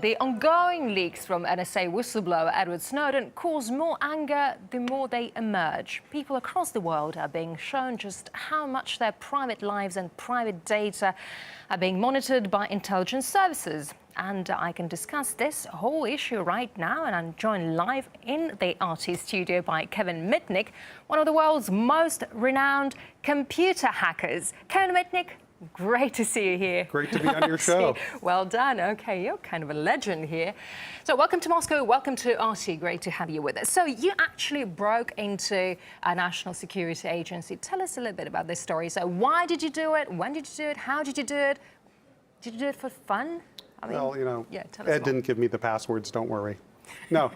The ongoing leaks from NSA whistleblower Edward Snowden cause more anger the more they emerge. People across the world are being shown just how much their private lives and private data are being monitored by intelligence services. And I can discuss this whole issue right now, and I'm joined live in the RT studio by Kevin Mitnick, one of the world's most renowned computer hackers. Kevin Mitnick, great to see you here. Great to be on your show. Well done. Okay, you're kind of a legend here. So welcome to Moscow, welcome to RT. Great to have you with us. So you actually broke into a national security agency. Tell us a little bit about this story. So why did you do it? When did you do it? How did you do it? Did you do it for fun? I mean, well, you know, yeah, Ed didn't give me the passwords, don't worry. No,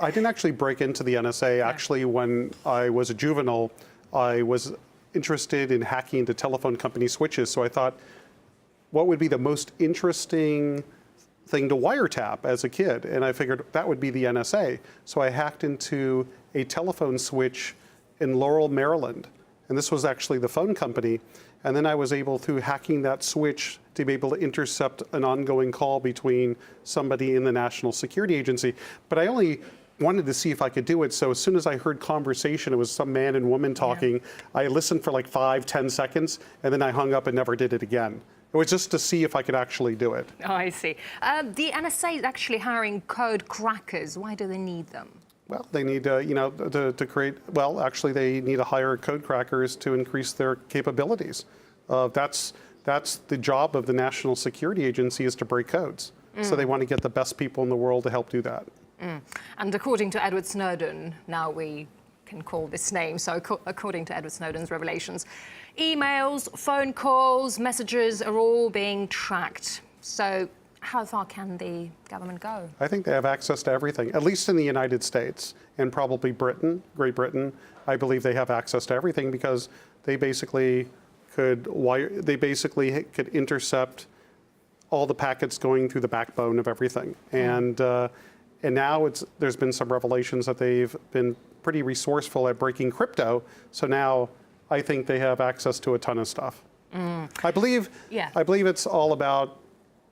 I didn't actually break into the NSA. Actually, when I was a juvenile, I was interested in hacking into telephone company switches. So I thought, what would be the most interesting thing to wiretap as a kid? And I figured that would be the NSA. So I hacked into a telephone switch in Laurel, Maryland. And this was actually the phone company. And then I was able, through hacking that switch, to be able to intercept an ongoing call between somebody in the National Security Agency. But I only wanted to see if I could do it. So as soon as I heard conversation, it was some man and woman talking, yeah. I listened for like 5-10 seconds, and then I hung up and never did it again. It was just to see if I could actually do it. Oh, I see. The NSA is actually hiring code crackers. Why do they need them? Well, they need to create, well, actually they need to hire code crackers to increase their capabilities. That's the job of the National Security Agency, is to break codes. So they want to get the best people in the world to help do that. And according to Edward Snowden, now we can call this name, so according to Edward Snowden's revelations, emails, phone calls, messages are all being tracked. So how far can the government go? I think they have access to everything, at least in the United States, and probably Great Britain. I believe they have access to everything because they basically could intercept all the packets going through the backbone of everything. And now there's been some revelations that they've been pretty resourceful at breaking crypto. So now I think they have access to a ton of stuff. I believe it's all about,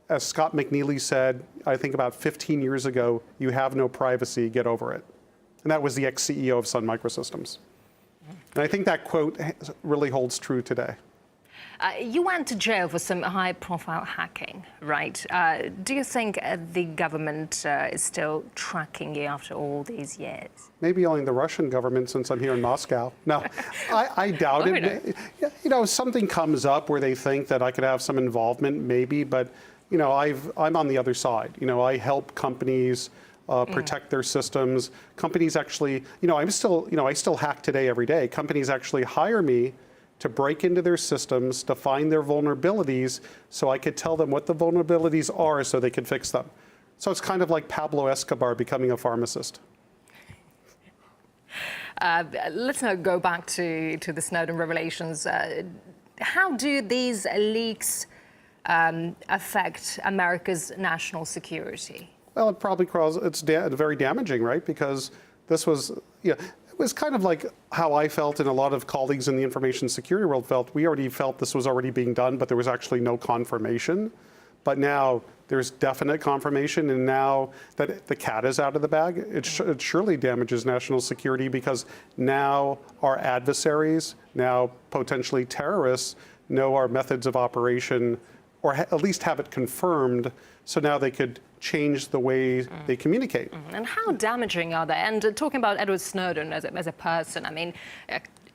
as Scott McNeely said, I think about 15 years ago, you have no privacy, get over it. And that was the ex-CEO of Sun Microsystems. And I think that quote really holds true today. You went to jail for some high-profile hacking, right? Do you think the government is still tracking you after all these years? Maybe only the Russian government, since I'm here in Moscow. No, I doubt it. You know, something comes up where they think that I could have some involvement, maybe, but you know, I'm on the other side. You know, I help companies protect their systems. Companies actually, you know, I still hack today every day. Companies actually hire me to break into their systems, to find their vulnerabilities, so I could tell them what the vulnerabilities are so they could fix them. So it's kind of like Pablo Escobar becoming a pharmacist. Let's now go back to the Snowden revelations. How do these leaks affect America's national security? Well, it probably it's very damaging, right? Because this was, it was kind of like how I felt, and a lot of colleagues in the information security world felt. We already felt this was already being done, but there was actually no confirmation. But now there's definite confirmation, and now that the cat is out of the bag, it surely damages national security, because now our adversaries, now potentially terrorists, know our methods of operation, or at least have it confirmed, so now they could change the way they communicate. And how damaging are they? And talking about Edward Snowden as a person, I mean,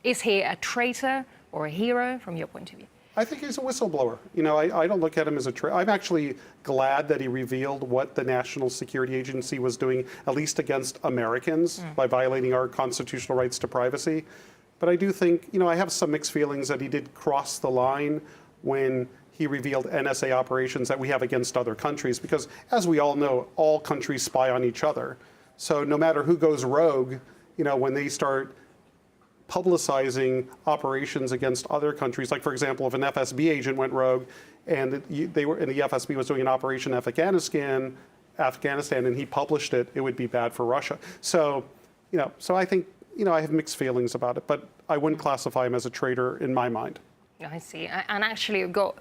is he a traitor or a hero from your point of view? I think he's a whistleblower. You know, I don't look at him as a traitor. I'm actually glad that he revealed what the National Security Agency was doing, at least against Americans, by violating our constitutional rights to privacy. But I do think, you know, I have some mixed feelings that he did cross the line when he revealed NSA operations that we have against other countries, because as we all know, all countries spy on each other. So no matter who goes rogue, you know, when they start publicizing operations against other countries, like for example, if an FSB agent went rogue and the FSB was doing an operation in Afghanistan, and he published it, it would be bad for Russia. So, you know, so I think, you know, I have mixed feelings about it, but I wouldn't classify him as a traitor in my mind. I see. And actually, you've got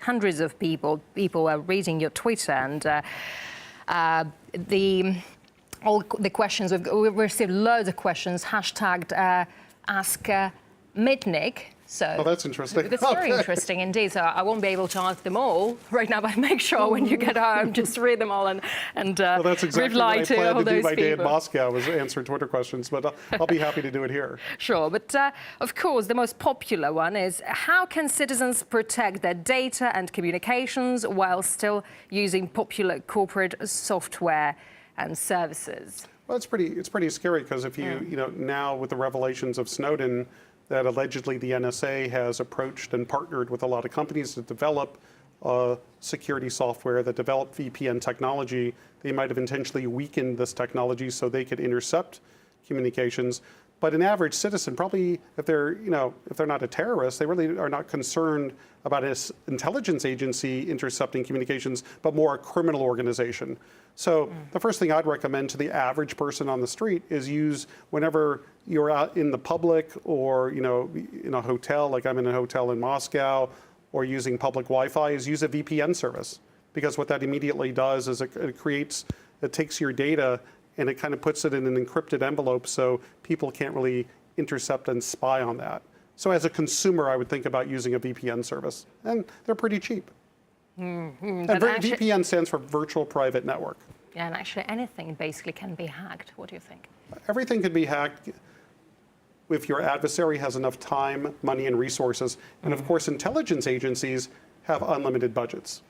hundreds of people are reading your Twitter, and all the questions, we've received loads of questions, hashtagged Ask Mitnick. So oh, that's interesting. That's very interesting indeed. So I won't be able to ask them all right now, but make sure when you get home, just read them all and well, that's exactly reply what I to planned all to do those my day in people. Moscow, was answer Twitter questions, but I'll be happy to do it here. Sure, but of course, the most popular one is, how can citizens protect their data and communications while still using popular corporate software and services? Well, it's pretty scary, because if you now with the revelations of Swoden, that allegedly the NSA has approached and partnered with a lot of companies to develop security software, that develop VPN technology. They might have intentionally weakened this technology so they could intercept communications. But an average citizen, probably, if they're not a terrorist, they really are not concerned about an intelligence agency intercepting communications, but more a criminal organization. So the first thing I'd recommend to the average person on the street is use, whenever you're out in the public, or in a hotel, like I'm in a hotel in Moscow, or using public Wi-Fi, is use a VPN service. Because what that immediately does is it takes your data and it kind of puts it in an encrypted envelope, so people can't really intercept and spy on that. So as a consumer, I would think about using a VPN service, and they're pretty cheap. And VPN stands for Virtual Private Network. Yeah, and actually anything basically can be hacked. What do you think? Everything can be hacked if your adversary has enough time, money, and resources. And of course, intelligence agencies have unlimited budgets.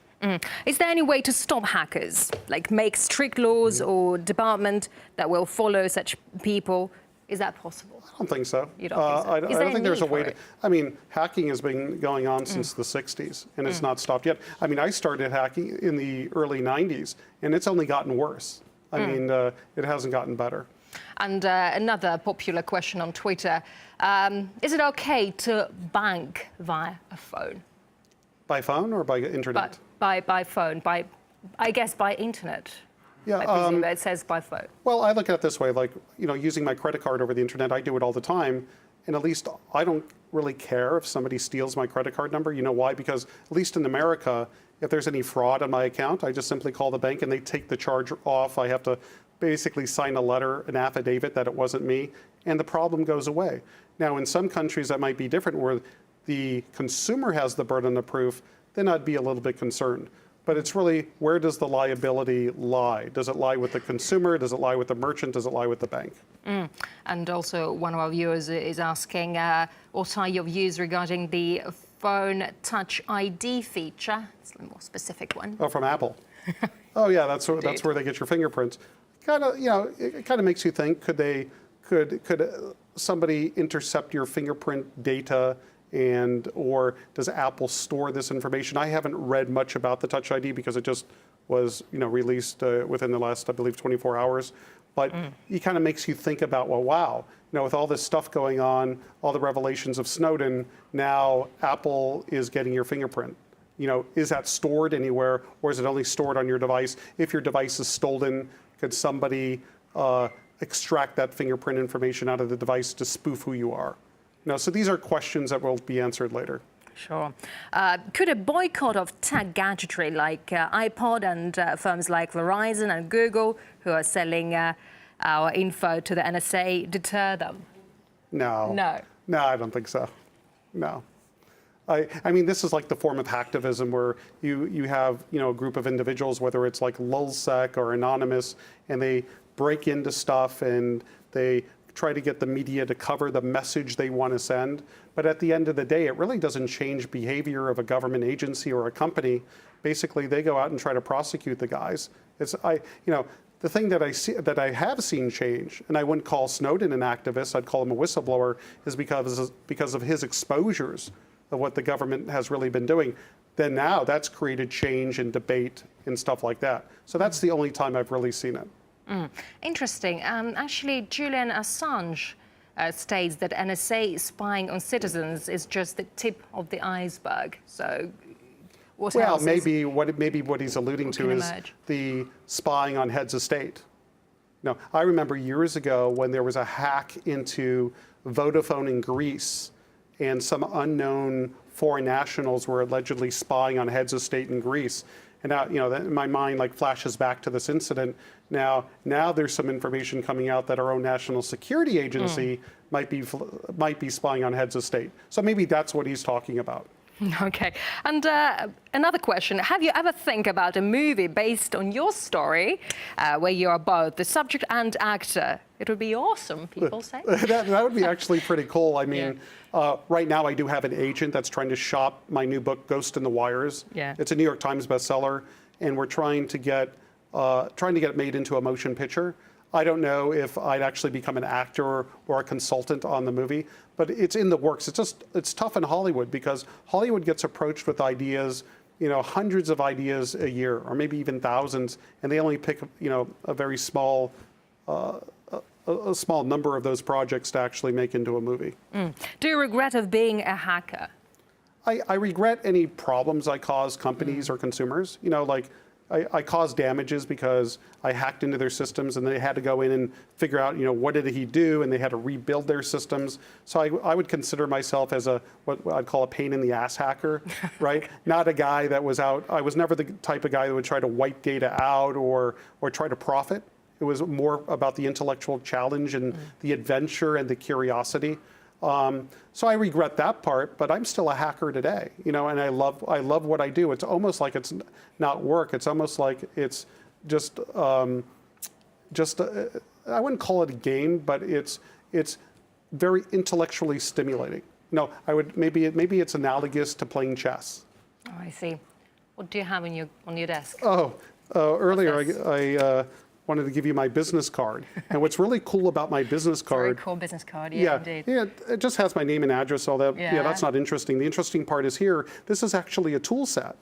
Is there any way to stop hackers, like make strict laws or department that will follow such people? Is that possible? I don't think so. You don't think so? I don't think there's a way to. I mean, hacking has been going on since the 60s, and it's not stopped yet. I mean, I started hacking in the early 90s, and it's only gotten worse. I mean, it hasn't gotten better. And another popular question on Twitter, is it okay to bank via a phone? By phone or by internet? By phone, I guess by internet. Yeah, I presume it says by phone. Well, I look at it this way, like, using my credit card over the internet, I do it all the time. And at least I don't really care if somebody steals my credit card number. You know why? Because at least in America, if there's any fraud on my account, I just simply call the bank and they take the charge off. I have to basically sign a letter, an affidavit that it wasn't me, and the problem goes away. Now, in some countries that might be different, where the consumer has the burden of proof, then I'd be a little bit concerned. But it's really, where does the liability lie? Does it lie with the consumer? Does it lie with the merchant? Does it lie with the bank? And also, one of our viewers is asking, what are your views regarding the phone Touch ID feature? It's a more specific one. Oh, from Apple. Oh, yeah, that's where they get your fingerprints. Kind of, it kind of makes you think: could somebody intercept your fingerprint data? Or does Apple store this information? I haven't read much about the Touch ID because it just was, released within the last, I believe, 24 hours. But it kind of makes you think about, well, wow, with all this stuff going on, all the revelations of Swoden, now Apple is getting your fingerprint. Is that stored anywhere, or is it only stored on your device? If your device is stolen, could somebody extract that fingerprint information out of the device to spoof who you are? So these are questions that will be answered later. Sure. Could a boycott of tech gadgetry like iPod and firms like Verizon and Google, who are selling our info to the NSA, deter them? No. No, I don't think so. No. I mean, this is like the form of hacktivism where you have, a group of individuals, whether it's like Lulzsec or Anonymous, and they break into stuff and they try to get the media to cover the message they want to send. But at the end of the day, it really doesn't change behavior of a government agency or a company. Basically, they go out and try to prosecute the guys. The thing that I have seen change, and I wouldn't call Swoden an activist, I'd call him a whistleblower, is because of his exposures of what the government has really been doing. Then now that's created change and debate and stuff like that. So that's the only time I've really seen it. Interesting. Actually, Julian Assange states that NSA spying on citizens is just the tip of the iceberg. So, maybe what he's alluding to is the spying on heads of state. No, I remember years ago when there was a hack into Vodafone in Greece, and some unknown foreign nationals were allegedly spying on heads of state in Greece. And now, that in my mind flashes back to this incident. Now there's some information coming out that our own national security agency might be spying on heads of state. So maybe that's what he's talking about. Okay. And another question. Have you ever think about a movie based on your story where you are both the subject and actor? It would be awesome, people say. that would be actually pretty cool. I mean, right now I do have an agent that's trying to shop my new book, Ghost in the Wires. Yeah. It's a New York Times bestseller, and we're trying to get it made into a motion picture. I don't know if I'd actually become an actor or a consultant on the movie, but it's in the works. It's tough in Hollywood because Hollywood gets approached with ideas, hundreds of ideas a year, or maybe even thousands, and they only pick, a very small, a small number of those projects to actually make into a movie. Do you regret of being a hacker? I regret any problems I cause companies or consumers. I caused damages because I hacked into their systems and they had to go in and figure out, what did he do, and they had to rebuild their systems. So I would consider myself as what I'd call a pain in the ass hacker, right? Not a guy that was out. I was never the type of guy that would try to wipe data out or try to profit. It was more about the intellectual challenge and the adventure and the curiosity. So I regret that part, but I'm still a hacker today, and I love what I do. It's almost like it's not work. It's almost like it's just I wouldn't call it a game, but it's very intellectually stimulating. Maybe it's analogous to playing chess. Oh, I see. What do you have on your desk? Earlier I wanted to give you my business card. And what's really cool about my business card... Very cool business card, indeed. Yeah, it just has my name and address, all that. Yeah, that's not interesting. The interesting part is here, this is actually a tool set,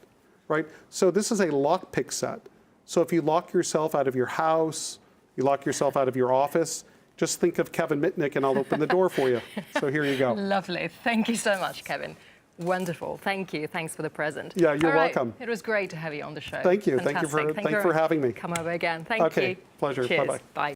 right? So this is a lockpick set. So if you lock yourself out of your house, you lock yourself out of your office, just think of Kevin Mitnick and I'll open the door for you. So here you go. Lovely. Thank you so much, Kevin. Wonderful. Thank you. Thanks for the present. Yeah, you're welcome. It was great to have you on the show. Thank you. Fantastic. Thank you for having me. Come over again. Thank you. Okay, pleasure. Cheers. Bye-bye. Bye.